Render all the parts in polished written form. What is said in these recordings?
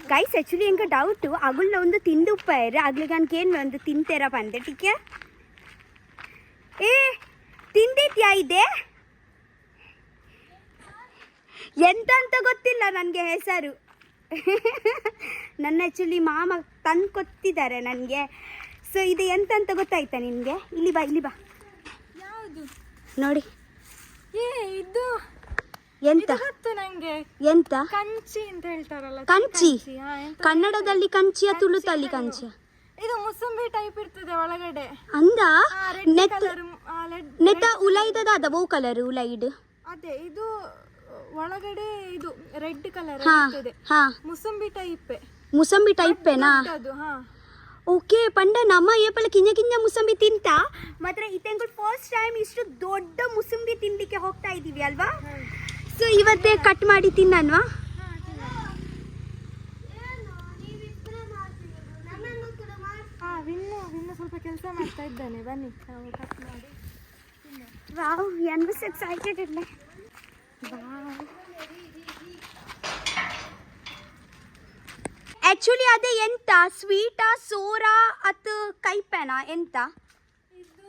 Guys actually ಎಂಕ doubt ಅಗುಳ್ನ ಒಂದು ತಿಂದು ಉಪ್ಪಾಯ್ರೆ ಆಗ್ಲಿಗೆ ಅನ್ಕೇನು ಒಂದು ತಿಂತೇರ ಬಂದೆ ಟೀಕೆ ಏ ತಿಂದಿದ್ಯಾ ಇದೆ ಎಂತ ಅಂತ ಗೊತ್ತಿಲ್ಲ ನನಗೆ ಹೆಸರು ನನ್ನ ಆ್ಯಕ್ಚುಲಿ ಮಾಮ ತಂದು ಕೊತ್ತಿದ್ದಾರೆ ನನಗೆ ಸೊ ಇದು ಎಂತ ಅಂತ ಗೊತ್ತಾಯ್ತಾ ನಿನಗೆ ಇಲ್ಲಿ ಬಾ ಯಾವುದು ನೋಡಿ ಏ ಇದು ಎಂತ ಗೊತ್ತು ನಂಗೆ ಎಂತ ಕಂಚಿ ಅಂತ ಹೇಳ್ತಾರಲ್ಲ ಕಂಚಿ ಹಾ, ಎಂತ ಕನ್ನಡದಲ್ಲಿ ಕಂಚಿಯ ತುಳುತಲ್ಲಿ ಕಂಚಿಯ ಇದು ಮುಸಂಬಿ ಟೈಪ್ ಇರ್ತದೆ ಒಳಗಡೆ ಅಂದ ರೆಡ್ ನೆತ್ ಕಲರ್ ನೆತ್ತ ಉಲೈದದ ಬೌ ಕಲರ್ ಉಲೈಡ್ ಅದೇ ಇದು ಒಳಗಡೆ ಇದು ರೆಡ್ ಕಲರ್ ಹಾ ಇರ್ತದೆ ಹಾ ಮುಸಂಬಿ ಟೈಪ್ ಮುಸಂಬಿ ಟೈಪೇನಾ ಅದು ಹಾ ಓಕೆ ಪಂಡ ನಮ್ಮ ಏಪಲ ಕಿಂಜ ಕಿಂಜ ಮುಸಂಬಿ ತಿಂತ ಮಾತ್ರ ಇತ್ತೆಂಗಳು ಫಸ್ಟ್ ಟೈಮ್ ಇಷ್ಟು ದೊಡ್ಡ ಮುಸಂಬಿ ತಿನ್ಲಿಕ್ಕೆ ಹೋಗ್ತಾ ಇದ್ದೀವಿ ಅಲ್ವಾ ಸೊ ಇವತ್ತೇ ಕಟ್ ಮಾಡಿ ತಿನ್ನನ್ವಾ ವಿನ್ನು ಸ್ವಲ್ಪ ಕೆಲಸ ಮಾಡ್ತಾ ಇದ್ದಾನೆ ಬನ್ನಿ ನಾವು ಕಟ್ ಮಾಡಿ ವಾವ್ ಐ ವಾಸ್ ಎಕ್ಸೈಟೆಡ್ ಇಲ್ಲ ವಾವ್ ಆ್ಯಕ್ಚುಲಿ ಅದೇ ಎಂತ ಸ್ವೀಟಾ ಸೋರಾ ಅತ್ ಕೈಪೇನಾ ಎಂತ ಇದು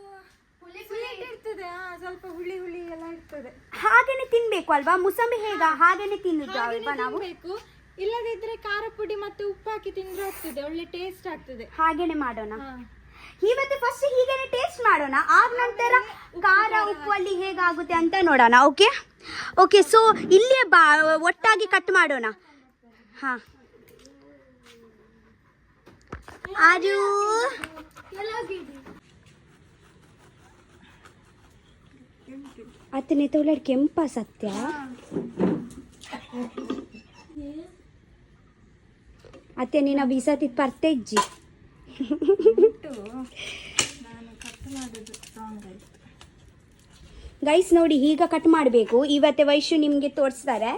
ಸ್ವೀಟ್ ಇರ್ತದೆ ಸ್ವಲ್ಪ ಹುಳಿ ಹುಳಿ ಎಲ್ಲ ಇರ್ತದೆ ಹಾಗೇನೆ ತಿನ್ಬೇಕು ಅಲ್ವಾ ಮುಸಂಬಿ ಹೇಗ ಹಾಗೇನೆ ತಿನ್ನುದು ಅಲ್ವಾ ನಾವು ಬೇಕು ಇಲ್ಲದಿದ್ರೆ ಖಾರ ಪುಡಿ ಮತ್ತೆ ಉಪ್ಪು ಹಾಕಿ ತಿಂದ್ರೆ ಆಗ್ತದೆ ಒಳ್ಳೆ ಟೇಸ್ಟ್ ಆಗ್ತದೆ ಹಾಗೇನೆ ಮಾಡೋಣ ಇವತ್ತು ಫಸ್ಟ್ ಹೀಗೇನೆ ಟೇಸ್ಟ್ ಮಾಡೋಣ ಆಗ ನಂತರ ಖಾರ ಉಪ್ಪು ಅಲ್ಲಿ ಹೇಗಾಗುತ್ತೆ ಅಂತ ನೋಡೋಣ ಓಕೆ ಓಕೆ ಸೊ ಇಲ್ಲೇ ಬಾ ಒಟ್ಟಾಗಿ ಕಟ್ ಮಾಡೋಣ ಹಾಂ ಆರು ಅತ್ತನೇ ತೋಲಡ್ ಕೆಂಪ ಸತ್ಯ ಅತ್ತೆ ನೀನು ಬೀಸತಿದ್ ಪರ್ತೆಜ್ಜಿ ಗೈಸ್ ನೋಡಿ ಈಗ ಕಟ್ ಮಾಡಬೇಕು ಇವತ್ತೆ ವೈಶು ನಿಮಗೆ ತೋರಿಸ್ತಾರೆ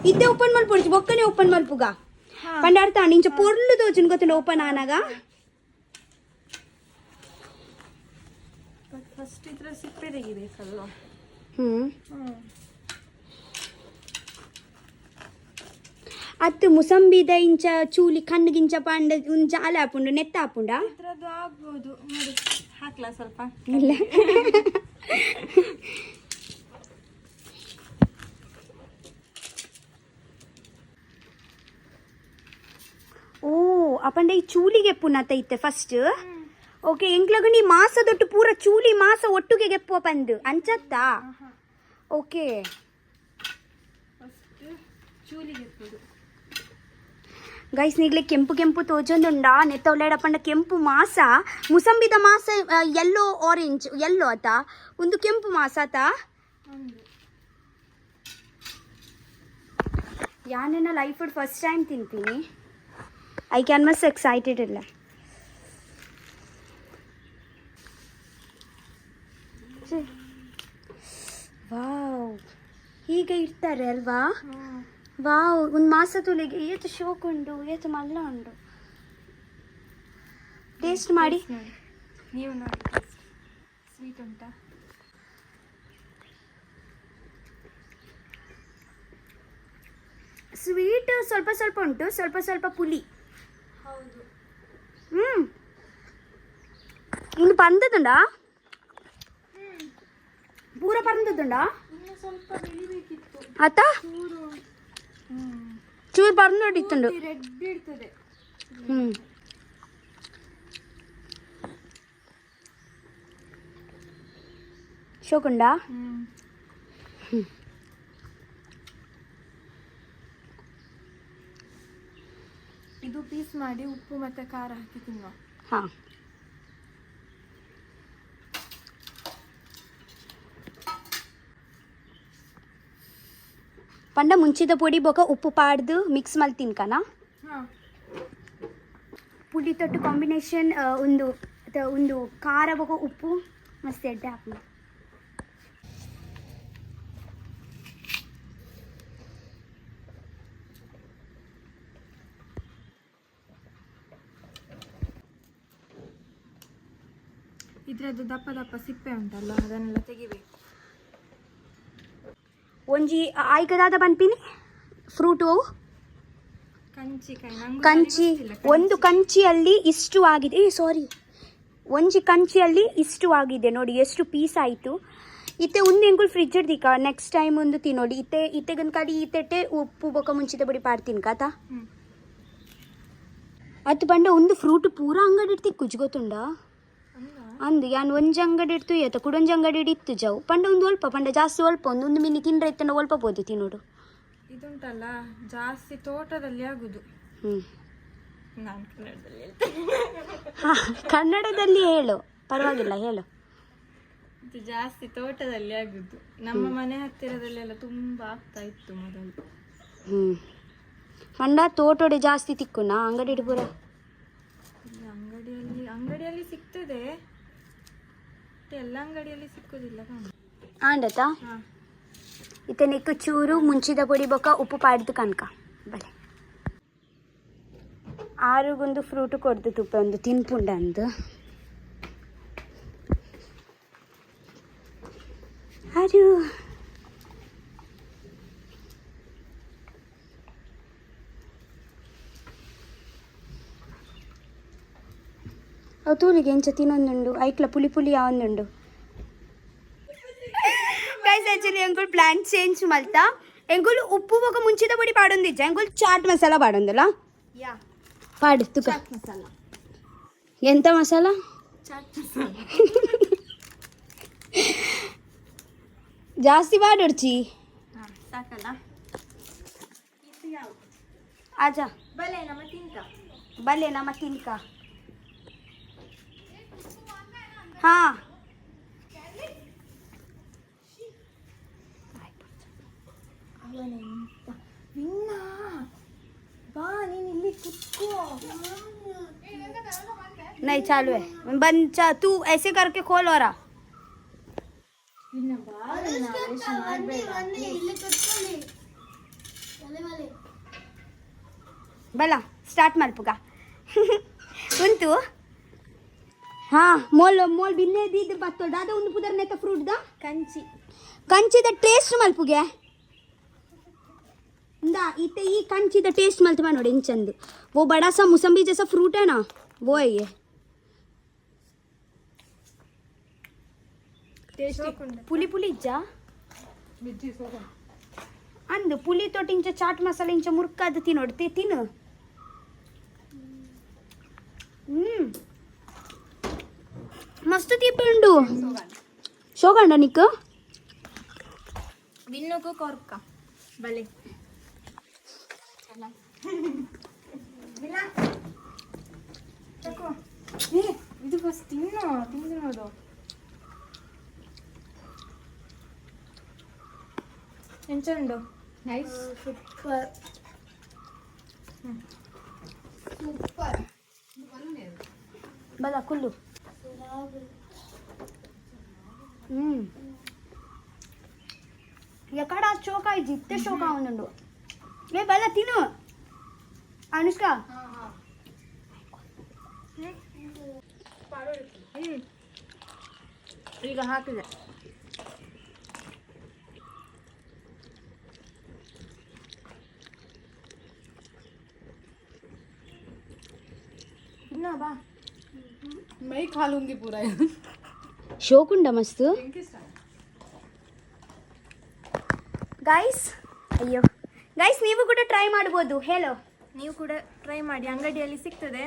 ಇದ್ದೇ ಓಪನ್ ಮಲ್ಪೊಡ್ಚು ಬೊಕ್ಕನೆ ಓಪನ್ ಮಲ್ಪುಗ ಪಂಡ ಅರ್ಥ ನಿಂಚ ಪೊರ್ಲು ತೋಚುನ್ ಗೊತ್ತಿಲ್ಲ ಓಪನ್ ಆನಾಗ ಫಸ್ಟ್ ಇದ್ರ ಸಿಪ್ಪೆ ತೆಗಿಬೇಕಲ್ವ ಅತ್ತು ಮುಸಂಬಿದ ಇಂಚ ಚೂಲಿ ಕಣ್ಣಿಗಿಂಚ ಪಂಡ ಒಂದು ಜಾಲ ಹಾಪುಂಡು ನೆತ್ತ ಹಾಪುಂಡ ಇದ್ರದ್ದು ಆಗ್ಬೋದು ನೋಡಿ ಹಾಕ್ಲಾ ಸ್ವಲ್ಪ ಇಲ್ಲ ಓ ಅಪಂಡ ಈ ಚೂಲಿಗೆ ಪುನತ ಇತ್ತೆ ಫಸ್ಟ್ ಓಕೆ ಎಂಕ್ಲಗು ನೀ ಮಾಸದೊಟ್ಟು ಪೂರ ಚೂಲಿ ಮಾಸ ಒಟ್ಟುಗೆ ಗೆಪ್ಪುವ ಪಂದು ಅಂಚತ್ತಾ ಓಕೆ ಫಸ್ಟ್ ಚೂಲಿಗೆ ಇರ್ತದೆ ಗೈಸ್ ನೀಗ್ಲೆ ಕೆಂಪು ಕೆಂಪು ತೋಜೊಂದುಂಡ ನೆತ್ತ ಒಳ್ಳೆಡಪಂಡ ಕೆಂಪು ಮಾಸ ಮುಸಂಬಿದ ಮಾಸ ಯೆಲ್ಲೋ ಆರೆಂಜ್ ಯೆಲ್ಲೋ ಆತ ಒಂದು ಕೆಂಪು ಮಾಸ ಆತ ಯಾನೆನ ಲೈಫ್ ಫಸ್ಟ್ ಟೈಮ್ ತಿಂತೀನಿ ಐ ಕ್ಯಾನ್ ಮಸ್ ಎಕ್ಸೈಟೆಡ್ ಇಲ್ಲ ವಾವ್ ಹೀಗೆ ಇರ್ತಾರೆ ಅಲ್ವಾ ವಾವ್ ಒಂದು ಮಾಸ ತುಳಿಗೆ ಏತು ಶೋಕ್ ಉಂಡು ಏತು ಮಲ್ಲ ಉಂಡು ಟೇಸ್ಟ್ ಮಾಡಿ ನೀವು ನೋಡಿ ಸ್ವೀಟ್ ಉಂಟಾ ಸ್ವೀಟ್ ಸ್ವಲ್ಪ ಸ್ವಲ್ಪ ಉಂಟು ಸ್ವಲ್ಪ ಸ್ವಲ್ಪ ಪುಲಿ ಹೌದು ಇನ್ನು ಪಂದದುಂಡಾ ಪೂರ ಪಂದದುಂಡಾ ಇನ್ನು ಸ್ವಲ್ಪ ಬೆಳಿಬೇಕಿತ್ತು ಆತ ಚೂರು ಪರ್ನೋಡಿತ್ತುಂಡು ರೆಡ್ ಇರ್ತದೆ ಶೋಕುಂಡಾ ಇದು ಪೀಸ್ ಮಾಡಿ ಉಪ್ಪು ಮತ್ತೆ ಖಾರ ಹಾಕಿ ತಿನ್ನುವ ಹಾಂ ಪಂಡ ಮುಂಚಿದ ಪುಡಿ ಬೊಕ ಉಪ್ಪು ಪಾಡ್ದು ಮಿಕ್ಸ್ ಮಲ್ ತಿನ್ಕನಾ ಪುಡಿ ತೊಟ್ಟು ಕಾಂಬಿನೇಷನ್ ಒಂದು ಖಾರ ಬೊಕ ಉಪ್ಪು ಮಸ್ತ್ ಎಡ್ಡೆ ಹಾಕು ಇದ್ರ ಇದ್ರದ್ದು ದಪ್ಪ ದಪ್ಪ ಸಿಪ್ಪೆ ಉಂಟಲ್ಲ ಅದನ್ನೆಲ್ಲ ತೆಗಿಬೇಕು. ಒಂಜಿ ಆಯ್ಕದಾದ ಬನ್ಪಿನಿ ಫ್ರೂಟು ಕಂಚಿಕಾಯಿ ಕಂಚಿ ಒಂದು ಕಂಚಿಯಲ್ಲಿ ಇಷ್ಟು ಆಗಿದೆ. ಸಾರಿ, ಒಂಜಿ ಕಂಚಿಯಲ್ಲಿ ಇಷ್ಟು ಆಗಿದೆ ನೋಡಿ, ಎಷ್ಟು ಪೀಸ್ ಆಯಿತು. ಇತ್ತೆ ಒಂದು ಎಂಗುಲ್ ಫ್ರಿಜ್ ಇಡ್ದಿಕ್ಕ ನೆಕ್ಸ್ಟ್ ಟೈಮ್ ಒಂದು ತಿನ್ನೋಡಿ. ಇತ್ತೆಗನ್ ಕಡಿ ಇತ್ತೆಟ್ಟೆ ಉಪ್ಪು ಬೊಕ್ಕ ಮುಂಚಿತ ಬಡಿ ಪಾಡ್ತೀನಿ ಕಾತಾ. ಅದು ಬಂಡ ಒಂದು ಫ್ರೂಟ್ ಪೂರ ಅಂಗಡಿ ಇಡ್ತಿ ಕುಜ್ ಗೊತ್ತುಂಡ ಅಂದು ಯಾನ್ ಒಂಜಿ ಅಂಗಡಿ ಇಡ್ತು ಏತ ಕುಡೊಂಜಿ ಅಂಗಡಿ ಇತ್ತು ಜವು ಪಂಡ ಒಂದು ಅಲ್ಪ ಪಂಡ ಜಾಸ್ತಿ ಅಲ್ಪ ಒಂದು ಮಿನಿ ತಿಂಡ್ರೆ ಇತ್ತಂಡ ಅಲ್ಪ ಬೋದು ತಿನ್ನೋಡು. ಇದುಂಟಲ್ಲ ಜಾಸ್ತಿ ತೋಟದಲ್ಲಿ ಆಗುದು. ನಾನು ಕನ್ನಡದಲ್ಲಿ ಹೇಳು, ಪರವಾಗಿಲ್ಲ ಹೇಳು. ಇದು ಜಾಸ್ತಿ ತೋಟದಲ್ಲಿ ಆಗುದು. ನಮ್ಮ ಮನೆ ಹತ್ತಿರದಲ್ಲೆಲ್ಲ ತುಂಬಾ ಆಗ್ತಾ ಇತ್ತು ಮೊದಲು. ಪಂಡ ತೋಟೋಡೆ ಜಾಸ್ತಿ ತಿಕ್ಕುನ ಅಂಗಡಿ ಪೂರ ಅಂಗಡಿಯಲ್ಲಿ ಸಿಗ್ತದೆ, ಎಲ್ಲ ಅಂಗಡಿಯಲ್ಲಿ ಸಿಕ್ಕುದಿಲ್ಲ. ಆಂಡತಾ ಇತನಿಕ್ಕು ಚೂರು ಮುಂಚಿದ ಪೊಡಿ ಬೊಕ್ಕ ಉಪ್ಪು ಪಾಡ್ದು ಕನ್ಕ ಬಲೆ ಆರುಗೊಂದು ಫ್ರೂಟ್ ಕೊಡ್ದು ತುಪ್ಪ ಒಂದು ತಿನ್ಪುಂಡ ಅಂದು ಆರು ಅವು ತೂಲಿಗೆ ಎಂಚ ತಿನ್ನೊಂದುಂಡು ಐಕ್ಲ ಪುಲಿ ಪುಲಿ ಯಾವೊಂದುಂಡು. Guys actually ಎಂಗುಲ್ plan change Malta ಎಂಗುಲ್ ಉಪ್ಪು ಬೊಕ ಮುಂಚಿದ ಪೊಡಿ ಪಾಡೊಂದಿಜ್ಜ ಎಂಗುಲ್ ಚಾಟ್ ಮಸಾಲ ಪಾಡೊಂದಲ್ಲ ಯಾ ಪಾಡು ತುಕ ಚಾಟ್ ಮಸಾಲ. ಎಂತ ಮಸಾಲ? ಚಾಟ್ ಮಸಾಲ ಜಾಸ್ತಿ ಪಾಡೊಡ್ಚಿ ಸಾಕಲ್ಲ. ಇದು ಯಾವುದು? ಆಜಾ ಬಲೆ ನಮ್ಮ ತಿಂತ ಬಲೆ ನಮ್ಮ ತಿನ್ಕ. ಹಾ ಬಾ ನೀನು ಇಲ್ಲಿ ಕುತ್ಕೋ. नहीं चालू है बंद तू ऐसे करके खोल और बला स्टार्ट मल्पुगा उंतु हाँ मोल मोल बिन्ने दीद बत्तो दादा उंದು ಪುದರ್ನೆ ತ ಫ್ರೂಟ್ ದ ಕಂಚಿದ ಟೇಸ್ಟ್ ಮಲ್ಪುಗೆ इंदा इते ई कंची द टेस्ट मलते मानोड़े इंचंद वो बड़ा सा मौसम्बी जैसा फ्रूट है ना वो है ये पुली पुली इज्जा अंद पुली तो इंच चाट मसाला इंच मुर्काद तिनोड़ते तिन मस्त तीपंडु शोगंड निक ಬಿನ್ನುಕು ಕೊರ್ಕ ಬಲೆ ಇದು ಫಸ್ಟ್ ತಿಂದು ನೋಡು. ಎಂಚುಂಡು ನೈಸ್ ಸೂಪರ್ ಸೂಪರ್ ಬಲ ಕುಲ್ಲು ಎಕಡ ಚೋಕ ಜಿತ್ತೆ ಶೋಕ ಅವನುಂಡು ಏ ಬಲ ತಿನ್ನು ಅನುಷ್ಕಾ ಈಗ ಹಾಕಿದೆ. ಇನ್ನ ಬಾ ಮೈ खा लूंगी पूरा ಶೋಕುಂಡ ಮಸ್ತ್ ಗೈಸ್. ಅಯ್ಯೋ ಗೈಸ್ ನೀವು ಕೂಡ ಟ್ರೈ ಮಾಡ್ಬೋದು. ಹೇಳೋ ನೀವು ಕೂಡ ಟ್ರೈ ಮಾಡಿ, ಅಂಗಡಿಯಲ್ಲಿ ಸಿಗ್ತದೆ.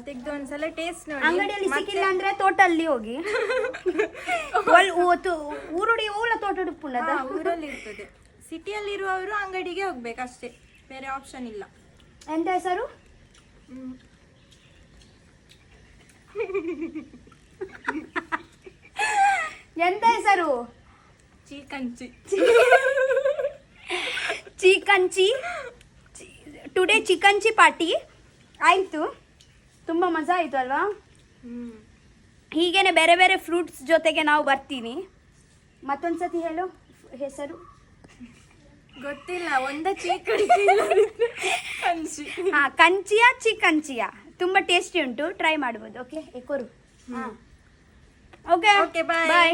ತೆಗೆದು ಒಂದ್ಸಲ ಟೇಸ್ಟ್ ನೋಡಿ. ಅಂಗಡಿಯಲ್ಲಿ ಸಿಕ್ಕಿಲ್ಲ ಅಂದ್ರೆ ತೋಟಲ್ಲಿ ಹೋಗಿ ಊರುಡಿ ಓಲ ತೋಟ ಉಡುಪುಂಡದ ಊರಲ್ಲಿ ಇರ್ತದೆ. ಸಿಟಿಯಲ್ಲಿ ಇರುವವರು ಅಂಗಡಿಗೆ ಹೋಗ್ಬೇಕು ಅಷ್ಟೇ, ಬೇರೆ ಆಪ್ಷನ್ ಇಲ್ಲ. ಎಂತ ಹೆಸರು? ಎಂತ ಹೆಸರು? ಚೀಕಂಚಿ ಚಿಕಂಚಿ ಟುಡೇ ಚಿಕಂಚಿ ಪಾರ್ಟಿ ಆಯಿತು. ತುಂಬ ಮಜಾ ಆಯಿತು ಅಲ್ವಾ? ಹೀಗೇನೆ ಬೇರೆ ಬೇರೆ ಫ್ರೂಟ್ಸ್ ಜೊತೆಗೆ ನಾವು ಬರ್ತೀನಿ. ಮತ್ತೊಂದು ಸತಿ ಹೇಳು ಹೆಸರು. ಗೊತ್ತಿಲ್ಲ, ಒಂದ ಕಂಚಿ. ಹಾಂ, ಕಂಚಿಯಾ ಚಿಕಂಚಿಯಾ ತುಂಬ ಟೇಸ್ಟಿ ಉಂಟು, ಟ್ರೈ ಮಾಡ್ಬೋದು. ಓಕೆ ಎಕೋರು. ಹಾಂ ಓಕೆ Okay, bye. ಬಾಯ್